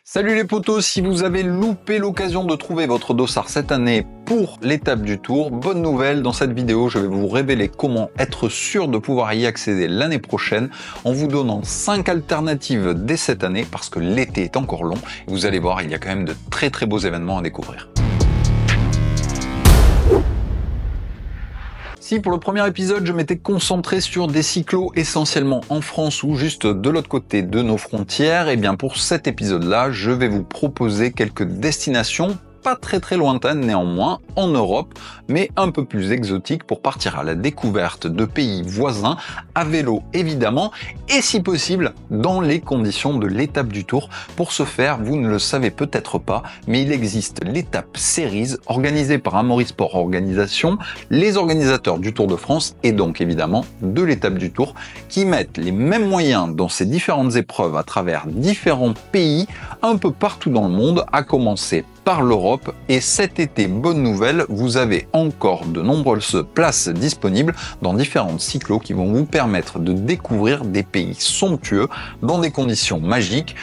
Salut les potos, si vous avez loupé l'occasion de trouver votre dossard cette année pour l'étape du Tour, bonne nouvelle, dans cette vidéo je vais vous révéler comment être sûr de pouvoir y accéder l'année prochaine en vous donnant 5 alternatives dès cette année parce que l'été est encore long et vous allez voir, il y a quand même de très beaux événements à découvrir. Si pour le premier épisode, je m'étais concentré sur des cyclos essentiellement en France ou juste de l'autre côté de nos frontières, et bien pour cet épisode-là, je vais vous proposer quelques destinations pas très lointaines néanmoins, en Europe, mais un peu plus exotiques pour partir à la découverte de pays voisins, à vélo évidemment, et si possible, dans les conditions de l'étape du Tour. Pour ce faire, vous ne le savez peut-être pas, mais il existe l'étape Series, organisée par Amaury Sport Organisation, les organisateurs du Tour de France, et donc évidemment de l'étape du Tour, qui mettent les mêmes moyens dans ces différentes épreuves à travers différents pays, un peu partout dans le monde, à commencer par l'Europe, et cet été, bonne nouvelle, vous avez encore de nombreuses places disponibles dans différents cyclos qui vont vous permettre de découvrir des pays somptueux dans des conditions magiques,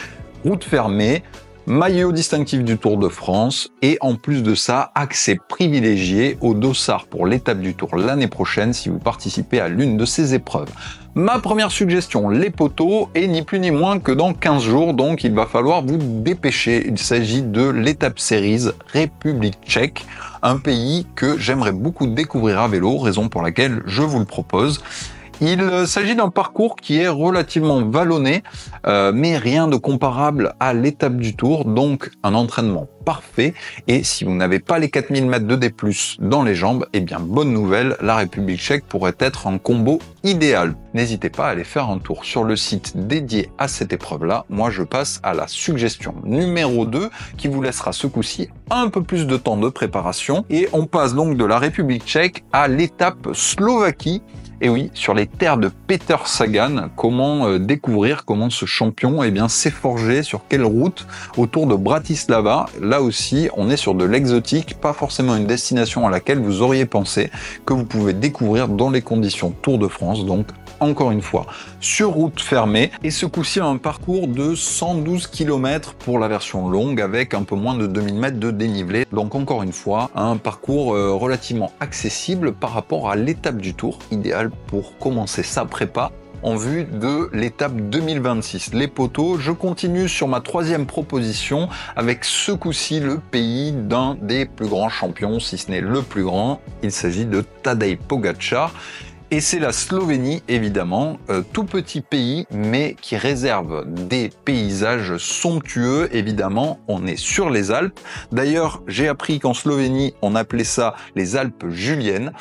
routes fermées, maillot distinctif du Tour de France et en plus de ça, accès privilégié au dossard pour l'étape du Tour l'année prochaine si vous participez à l'une de ces épreuves. Ma première suggestion, les potos, est ni plus ni moins que dans 15 jours, donc il va falloir vous dépêcher. Il s'agit de l'étape Series République tchèque, un pays que j'aimerais beaucoup découvrir à vélo, raison pour laquelle je vous le propose. Il s'agit d'un parcours qui est relativement vallonné, mais rien de comparable à l'étape du Tour, donc un entraînement parfait. Et si vous n'avez pas les 4000 mètres de D+, dans les jambes, eh bien bonne nouvelle, la République tchèque pourrait être un combo idéal. N'hésitez pas à aller faire un tour sur le site dédié à cette épreuve-là. Moi, je passe à la suggestion numéro 2, qui vous laissera ce coup-ci un peu plus de temps de préparation. Et on passe donc de la République tchèque à l'étape Slovaquie. Et oui, sur les terres de Peter Sagan, comment découvrir comment ce champion s'est forgé, sur quelle route autour de Bratislava. Là aussi, on est sur de l'exotique, pas forcément une destination à laquelle vous auriez pensé, que vous pouvez découvrir dans les conditions Tour de France, donc encore une fois, sur route fermée, et ce coup-ci un parcours de 112 km pour la version longue, avec un peu moins de 2000 mètres de dénivelé. Donc encore une fois, un parcours relativement accessible par rapport à l'étape du Tour, idéal pour commencer sa prépa en vue de l'étape 2026. Les potos, je continue sur ma troisième proposition avec ce coup-ci le pays d'un des plus grands champions, si ce n'est le plus grand. Il s'agit de Tadej Pogačar. Et c'est la Slovénie, évidemment, tout petit pays, mais qui réserve des paysages somptueux, évidemment. On est sur les Alpes. D'ailleurs, j'ai appris qu'en Slovénie, on appelait ça les Alpes juliennes.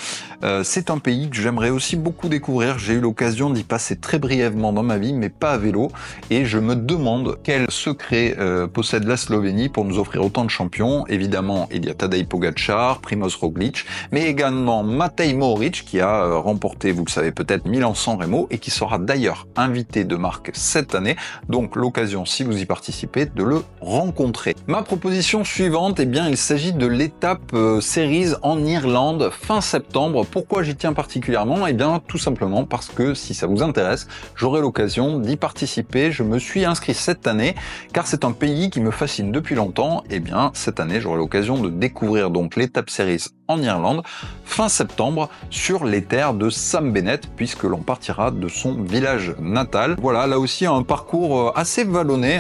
C'est un pays que j'aimerais aussi beaucoup découvrir. J'ai eu l'occasion d'y passer très brièvement dans ma vie, mais pas à vélo. Et je me demande quel secret possède la Slovénie pour nous offrir autant de champions. Évidemment, il y a Tadej Pogačar, Primož Roglič, mais également Matej Mohorič, qui a remporté, vous le savez peut-être, Milan-San Remo, et qui sera d'ailleurs invité de marque cette année, donc l'occasion, si vous y participez, de le rencontrer. Ma proposition suivante, il s'agit de l'étape Series en Irlande, fin septembre. Pourquoi j'y tiens particulièrement? Tout simplement parce que si ça vous intéresse, j'aurai l'occasion d'y participer. Je me suis inscrit cette année, car c'est un pays qui me fascine depuis longtemps. Cette année, j'aurai l'occasion de découvrir donc l'étape Series en Irlande, fin septembre, sur les terres de Sam Bennett, puisque l'on partira de son village natal. Voilà, là aussi un parcours assez vallonné,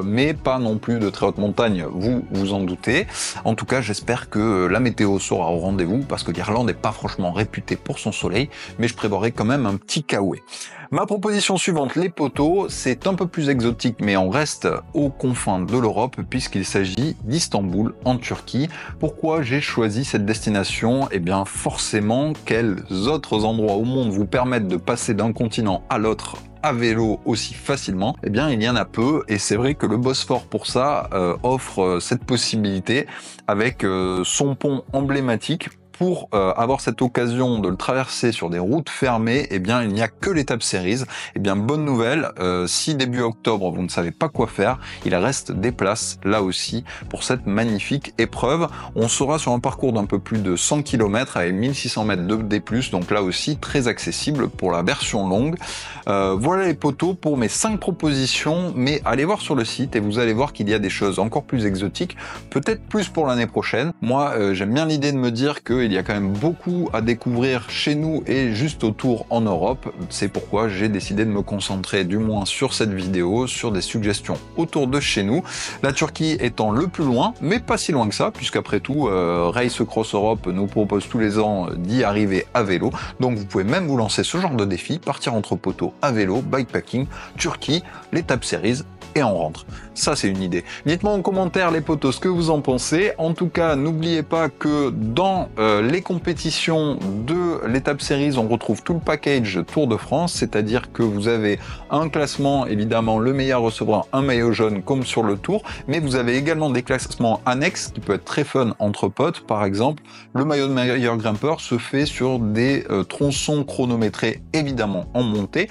mais pas non plus de très haute montagne, vous vous en doutez. En tout cas, j'espère que la météo sera au rendez-vous, parce que l'Irlande n'est pas franchement réputée pour son soleil, mais je prévoirai quand même un petit kawaii. Ma proposition suivante, les potos, c'est un peu plus exotique, mais on reste aux confins de l'Europe, puisqu'il s'agit d'Istanbul, en Turquie. Pourquoi j'ai choisi cette destination? Forcément, quels autres endroits au monde vous permettent de passer d'un continent à l'autre à vélo aussi facilement? Il y en a peu, et c'est vrai que le Bosphore pour ça offre cette possibilité avec son pont emblématique pour avoir cette occasion de le traverser sur des routes fermées, eh bien il n'y a que l'étape Series. Eh bien bonne nouvelle, si début octobre vous ne savez pas quoi faire, il reste des places là aussi pour cette magnifique épreuve. On sera sur un parcours d'un peu plus de 100 km avec 1600 mètres de D+, donc là aussi très accessible pour la version longue. Voilà les potos pour mes 5 propositions, mais allez voir sur le site et vous allez voir qu'il y a des choses encore plus exotiques, peut-être plus pour l'année prochaine. Moi j'aime bien l'idée de me dire qu'il y a quand même beaucoup à découvrir chez nous et juste autour en Europe. C'est pourquoi j'ai décidé de me concentrer du moins sur cette vidéo, sur des suggestions autour de chez nous. La Turquie étant le plus loin, mais pas si loin que ça, puisqu'après tout, Race Cross Europe nous propose tous les ans d'y arriver à vélo. Donc vous pouvez même vous lancer ce genre de défi, partir entre poteaux à vélo, bikepacking, Turquie, l'étape Series, et on rentre. Ça, c'est une idée. Dites-moi en commentaire, les potos, ce que vous en pensez. En tout cas, n'oubliez pas que dans les compétitions de l'étape Series, on retrouve tout le package Tour de France, c'est-à-dire que vous avez un classement, évidemment, le meilleur recevra un maillot jaune comme sur le Tour, mais vous avez également des classements annexes qui peuvent être très fun entre potes. Par exemple, le maillot de meilleur grimpeur se fait sur des tronçons chronométrés, évidemment, en montée.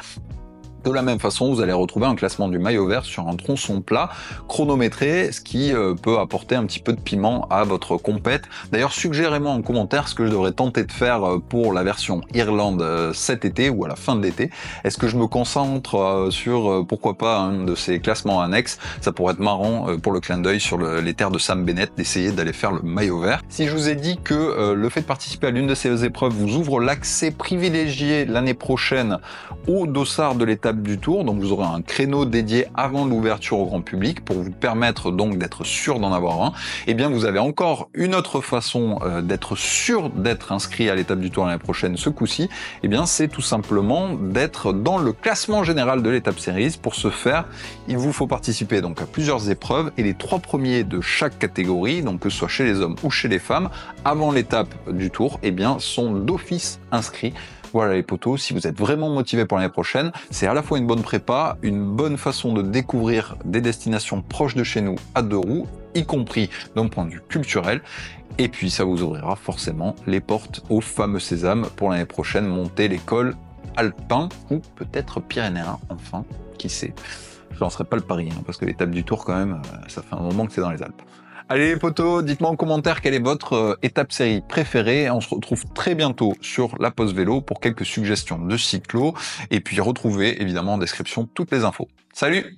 De la même façon, vous allez retrouver un classement du maillot vert sur un tronçon plat chronométré, ce qui peut apporter un petit peu de piment à votre compète. D'ailleurs, suggérez-moi en commentaire ce que je devrais tenter de faire pour la version Irlande cet été ou à la fin de l'été. Est-ce que je me concentre sur, pourquoi pas, un de ces classements annexes? Ça pourrait être marrant pour le clin d'œil sur les terres de Sam Bennett d'essayer d'aller faire le maillot vert. Si je vous ai dit que le fait de participer à l'une de ces épreuves vous ouvre l'accès privilégié l'année prochaine au dossard de l'étape du Tour, donc vous aurez un créneau dédié avant l'ouverture au grand public pour vous permettre donc d'être sûr d'en avoir un, et bien vous avez encore une autre façon d'être sûr d'être inscrit à l'étape du Tour l'année prochaine ce coup-ci, et bien c'est tout simplement d'être dans le classement général de l'étape Series. Pour ce faire, il vous faut participer donc à plusieurs épreuves, et les 3 premiers de chaque catégorie, donc que ce soit chez les hommes ou chez les femmes, avant l'étape du Tour, et bien sont d'office inscrits. Voilà les potos, si vous êtes vraiment motivé pour l'année prochaine, c'est à la fois une bonne prépa, une bonne façon de découvrir des destinations proches de chez nous à 2 roues, y compris d'un point de vue culturel, et puis ça vous ouvrira forcément les portes au fameux sésame pour l'année prochaine, monter l'école alpin ou peut-être pyrénéen, enfin, qui sait. Je lancerai pas le pari, hein, parce que l'étape du Tour quand même, ça fait un moment que c'est dans les Alpes. Allez les potos, dites-moi en commentaire quelle est votre étape série préférée. On se retrouve très bientôt sur la pause vélo pour quelques suggestions de cyclo. Et puis retrouvez évidemment en description toutes les infos. Salut!